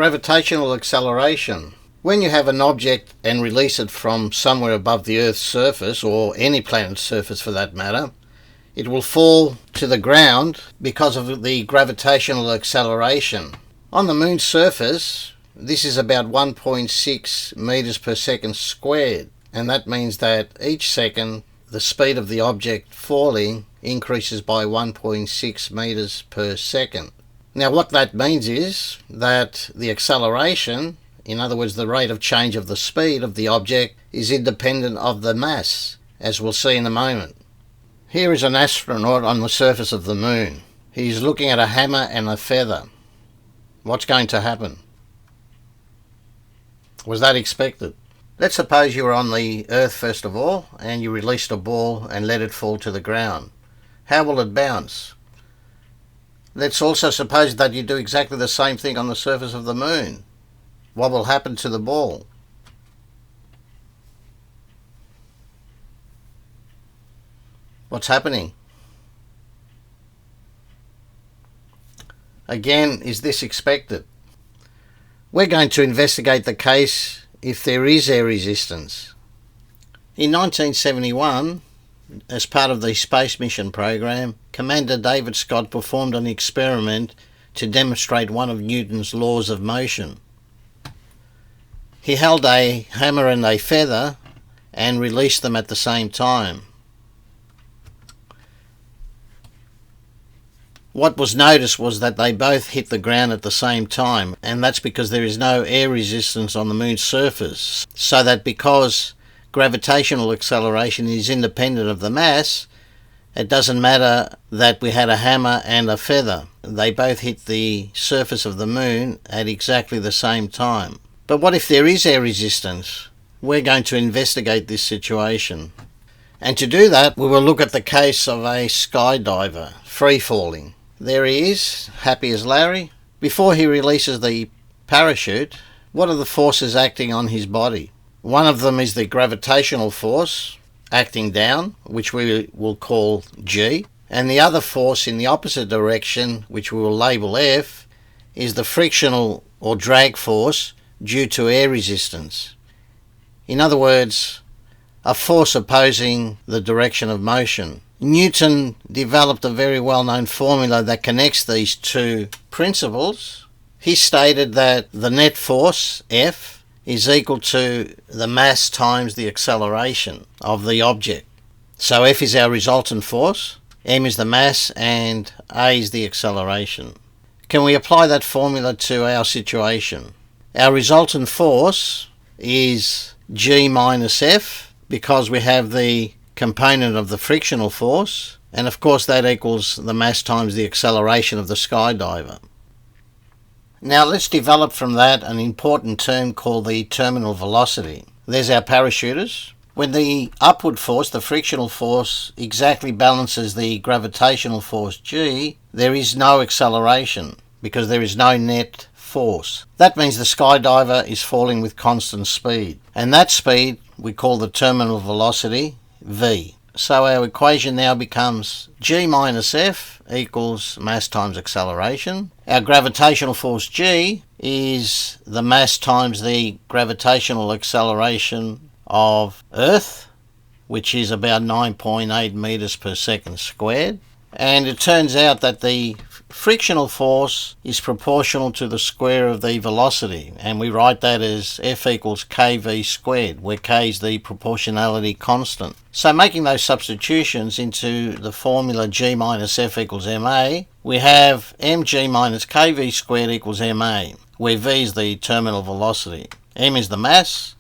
Gravitational acceleration. When you have an object and release it from somewhere above the Earth's surface, or any planet's surface for that matter, it will fall to the ground because of the gravitational acceleration. On the Moon's surface, this is about 1.6 meters per second squared, and that means that each second the speed of the object falling increases by 1.6 meters per second. Now what that means is that the acceleration, in other words the rate of change of the speed of the object, is independent of the mass, as we'll see in a moment. Here is an astronaut on the surface of the Moon. He's looking at a hammer and a feather. What's going to happen? Was that expected? Let's suppose you were on the Earth first of all, and you released a ball and let it fall to the ground. How will it bounce? Let's also suppose that you do exactly the same thing on the surface of the Moon. What will happen to the ball? What's happening? Again, is this expected? We're going to investigate the case if there is air resistance. In 1971, as part of the space mission program, Commander David Scott performed an experiment to demonstrate one of Newton's laws of motion. He held a hammer and a feather and released them at the same time. What was noticed was that they both hit the ground at the same time, and that's because there is no air resistance on the Moon's surface. So that because gravitational acceleration is independent of the mass, it doesn't matter that we had a hammer and a feather. They both hit the surface of the Moon at exactly the same time. But what if there is air resistance? We're going to investigate this situation. And to do that, we will look at the case of a skydiver, free falling. There he is, happy as Larry. Before he releases the parachute, what are the forces acting on his body? One of them is the gravitational force acting down, which we will call G, and the other force in the opposite direction, which we will label F, is the frictional or drag force due to air resistance. In other words, a force opposing the direction of motion. Newton developed a very well-known formula that connects these two principles. He stated that the net force, F, is equal to the mass times the acceleration of the object. So F is our resultant force, m is the mass, and a is the acceleration. Can we apply that formula to our situation? Our resultant force is G minus F, because we have the component of the frictional force, and of course that equals the mass times the acceleration of the skydiver. Now let's develop from that an important term called the terminal velocity. There's our parachutist. When the upward force, the frictional force, exactly balances the gravitational force G, there is no acceleration because there is no net force. That means the skydiver is falling with constant speed, and that speed we call the terminal velocity V. So our equation now becomes G minus F equals mass times acceleration. Our gravitational force G is the mass times the gravitational acceleration of Earth, which is about 9.8 meters per second squared. And it turns out that the frictional force is proportional to the square of the velocity, and we write that as F equals kv squared, where k is the proportionality constant. So making those substitutions into the formula G minus F equals ma, we have mg minus kv squared equals ma, where v is the terminal velocity, m is the mass,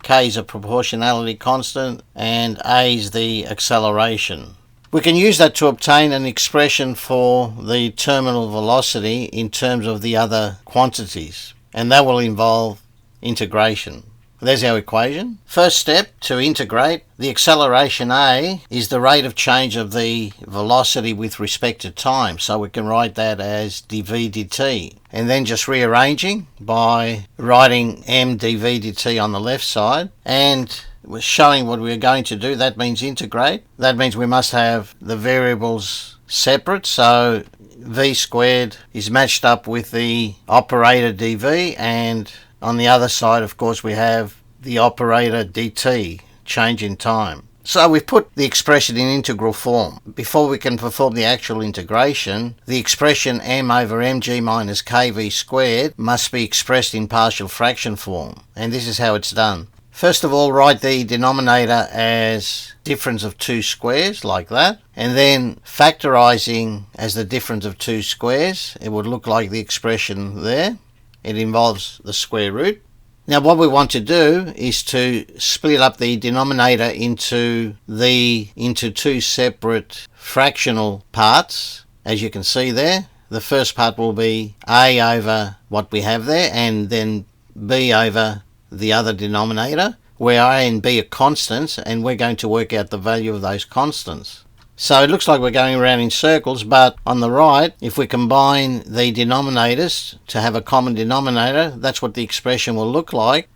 k is a proportionality constant, and a is the acceleration. We can use that to obtain an expression for the terminal velocity in terms of the other quantities, and that will involve integration. There's our equation. First step, to integrate, the acceleration A is the rate of change of the velocity with respect to time, so we can write that as dv dt, and then just rearranging by writing m dv dt on the left side, and we're showing what we're going to do. That means integrate. That means we must have the variables separate, so v squared is matched up with the operator dv, and on the other side, of course, we have the operator dt, change in time. So we've put the expression in integral form. Before we can perform the actual integration, the expression m over mg minus kv squared must be expressed in partial fraction form. And this is how it's done. First of all, write the denominator as difference of two squares, like that. And then factorising as the difference of two squares, it would look like the expression there. It involves the square root. Now what we want to do is to split up the denominator into two separate fractional parts. As you can see there, the first part will be a over what we have there, and then b over the other denominator, where a and b are constants, and we're going to work out the value of those constants. So it looks like we're going around in circles, but on the right, if we combine the denominators to have a common denominator, that's what the expression will look like.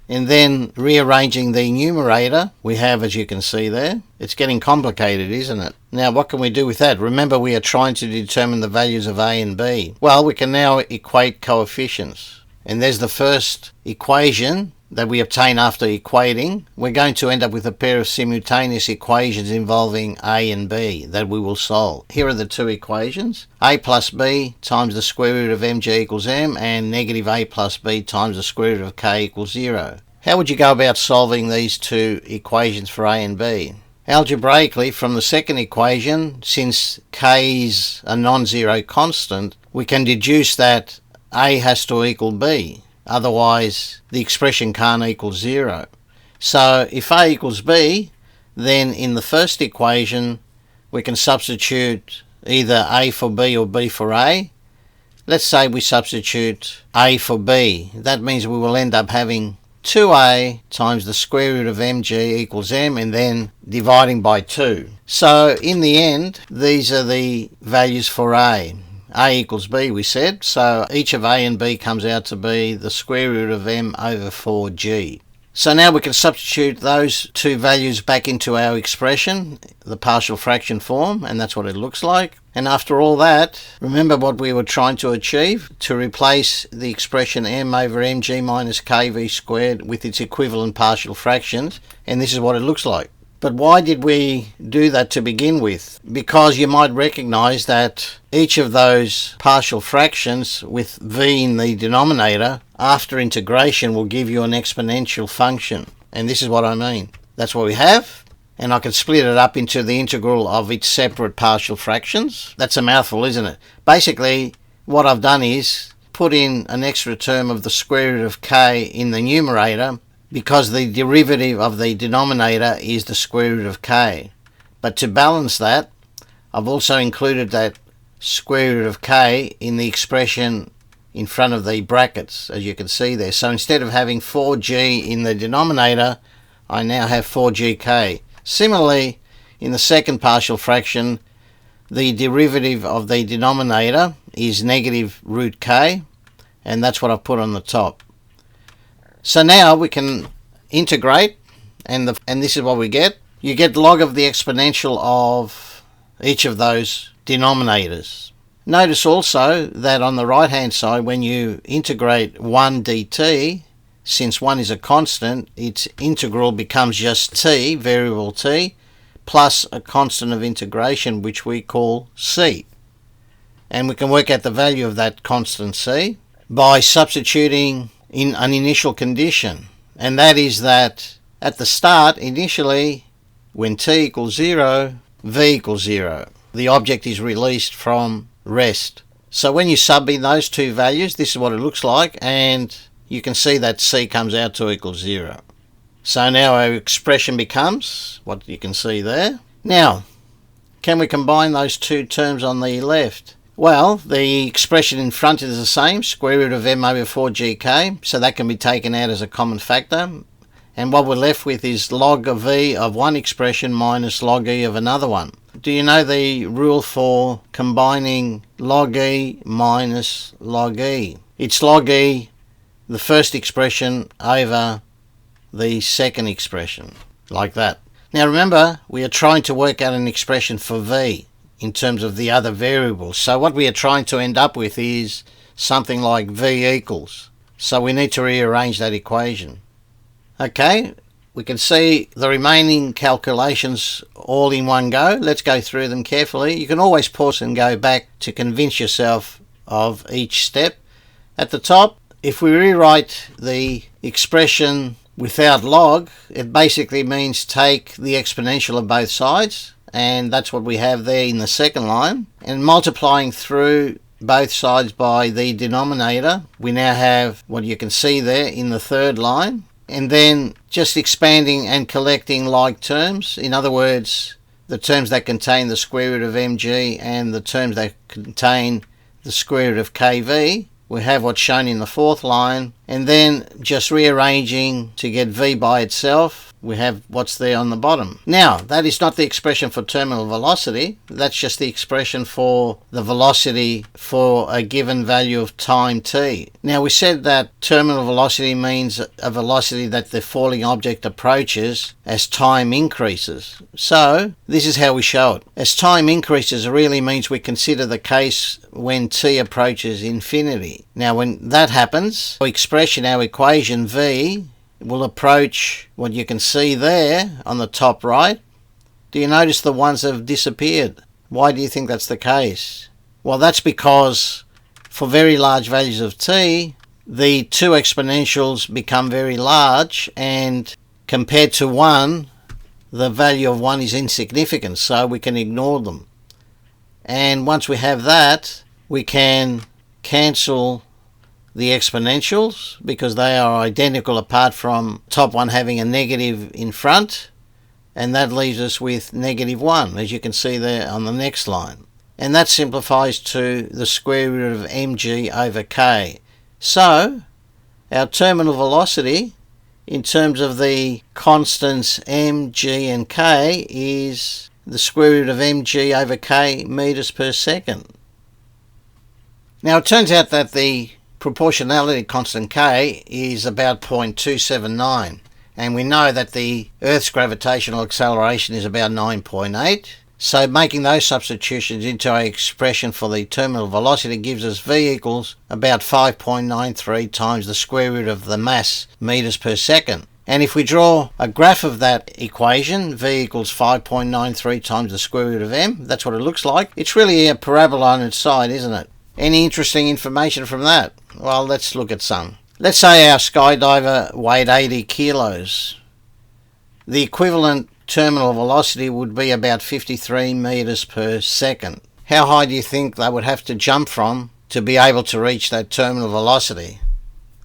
And then rearranging the numerator, we have, as you can see there, it's getting complicated, isn't it? Now what can we do with that? Remember, we are trying to determine the values of a and b. Well, we can now equate coefficients. And there's the first equation that we obtain after equating. We're going to end up with a pair of simultaneous equations involving a and b that we will solve. Here are the two equations. A plus b times the square root of mg equals m, and negative a plus b times the square root of k equals 0. How would you go about solving these two equations for a and b? Algebraically, from the second equation, since k is a non-zero constant, we can deduce that a has to equal b. Otherwise, the expression can't equal 0. So if a equals b, then in the first equation, we can substitute either a for b or b for a. Let's say we substitute a for b. That means we will end up having 2a times the square root of mg equals m, and then dividing by 2. So in the end, these are the values for a. A equals b, we said, so each of a and b comes out to be the square root of m over 4g. So now we can substitute those two values back into our expression, the partial fraction form, and that's what it looks like. And after all that, remember what we were trying to achieve? To replace the expression m over mg minus kv squared with its equivalent partial fractions, and this is what it looks like. But why did we do that to begin with? Because you might recognize that each of those partial fractions with v in the denominator, after integration, will give you an exponential function. And this is what I mean. That's what we have. And I can split it up into the integral of its separate partial fractions. That's a mouthful, isn't it? Basically, what I've done is put in an extra term of the square root of k in the numerator, because the derivative of the denominator is the square root of k. But to balance that, I've also included that square root of k in the expression in front of the brackets, as you can see there. So instead of having 4g in the denominator, I now have 4gk. Similarly, in the second partial fraction, the derivative of the denominator is negative root k, and that's what I've put on the top. So now we can integrate, and this is what we get. You get log of the exponential of each of those denominators. Notice also that on the right hand side, when you integrate 1 dt, since 1 is a constant, its integral becomes just t, variable t, plus a constant of integration which we call c. And we can work out the value of that constant c by substituting in an initial condition, and that is that at the start, initially, when t equals 0, v equals 0. The object is released from rest. So when you sub in those two values, this is what it looks like, and you can see that c comes out to equal 0. So now our expression becomes what you can see there. Now, can we combine those two terms on the left? Well, the expression in front is the same, square root of m over 4gk, so that can be taken out as a common factor. And what we're left with is log of v of one expression minus log e of another one. Do you know the rule for combining log e minus log e? It's log e, the first expression, over the second expression, like that. Now remember, we are trying to work out an expression for v in terms of the other variables. So what we are trying to end up with is something like v equals. So we need to rearrange that equation. Okay, we can see the remaining calculations all in one go. Let's go through them carefully. You can always pause and go back to convince yourself of each step. At the top, if we rewrite the expression without log, it basically means take the exponential of both sides, and that's what we have there in the second line. And multiplying through both sides by the denominator, we now have what you can see there in the third line. And then just expanding and collecting like terms. In other words, the terms that contain the square root of mg and the terms that contain the square root of kv. We have what's shown in the fourth line, and then just rearranging to get v by itself, we have what's there on the bottom. Now, that is not the expression for terminal velocity, that's just the expression for the velocity for a given value of time t. Now, we said that terminal velocity means a velocity that the falling object approaches as time increases. So, this is how we show it. As time increases, it really means we consider the case when t approaches infinity. Now, when that happens, our expression, our equation v, will approach what you can see there on the top right. Do you notice the ones that have disappeared? Why do you think that's the case? Well, that's because for very large values of t, the two exponentials become very large, and compared to 1, the value of 1 is insignificant, so we can ignore them. And once we have that, we can cancel the exponentials because they are identical apart from top one having a negative in front, and that leaves us with -1, as you can see there on the next line. And that simplifies to the square root of mg over k. So our terminal velocity in terms of the constants mg and k is the square root of mg over k meters per second. Now, it turns out that the proportionality constant k is about 0.279, and we know that the Earth's gravitational acceleration is about 9.8. So making those substitutions into our expression for the terminal velocity gives us v equals about 5.93 times the square root of the mass meters per second. And if we draw a graph of that equation, v equals 5.93 times the square root of m, that's what it looks like. It's really a parabola on its side, isn't it? Any interesting information from that? Well, let's look at some. Let's say our skydiver weighed 80 kilos. The equivalent terminal velocity would be about 53 meters per second. How high do you think they would have to jump from to be able to reach that terminal velocity?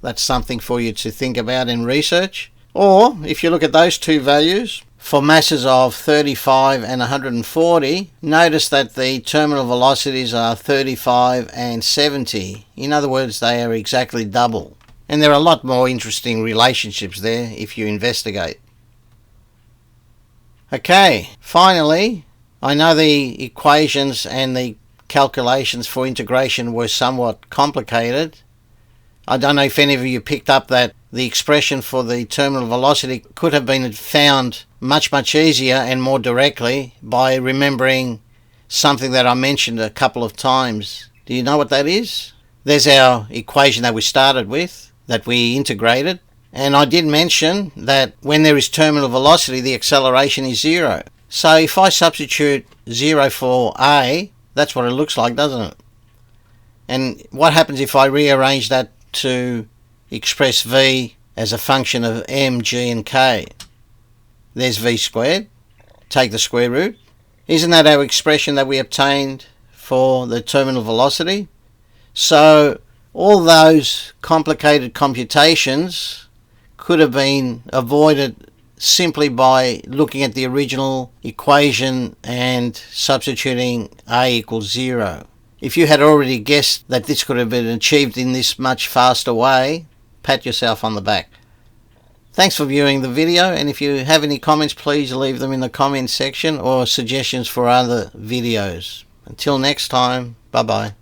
That's something for you to think about and research. Or, if you look at those two values, for masses of 35 and 140, notice that the terminal velocities are 35 and 70. In other words, they are exactly double. And there are a lot more interesting relationships there if you investigate. Okay, finally, I know the equations and the calculations for integration were somewhat complicated. I don't know if any of you picked up that the expression for the terminal velocity could have been found much easier and more directly by remembering something that I mentioned a couple of times. Do you know what that is? There's our equation that we started with, that we integrated. And I did mention that when there is terminal velocity, the acceleration is 0. So if I substitute 0 for a, that's what it looks like, doesn't it? And what happens if I rearrange that to express v as a function of m, g and k? There's v squared. Take the square root. Isn't that our expression that we obtained for the terminal velocity? So all those complicated computations could have been avoided simply by looking at the original equation and substituting a equals 0. If you had already guessed that this could have been achieved in this much faster way, pat yourself on the back. Thanks for viewing the video, and if you have any comments, please leave them in the comments section or suggestions for other videos. Until next time, bye bye.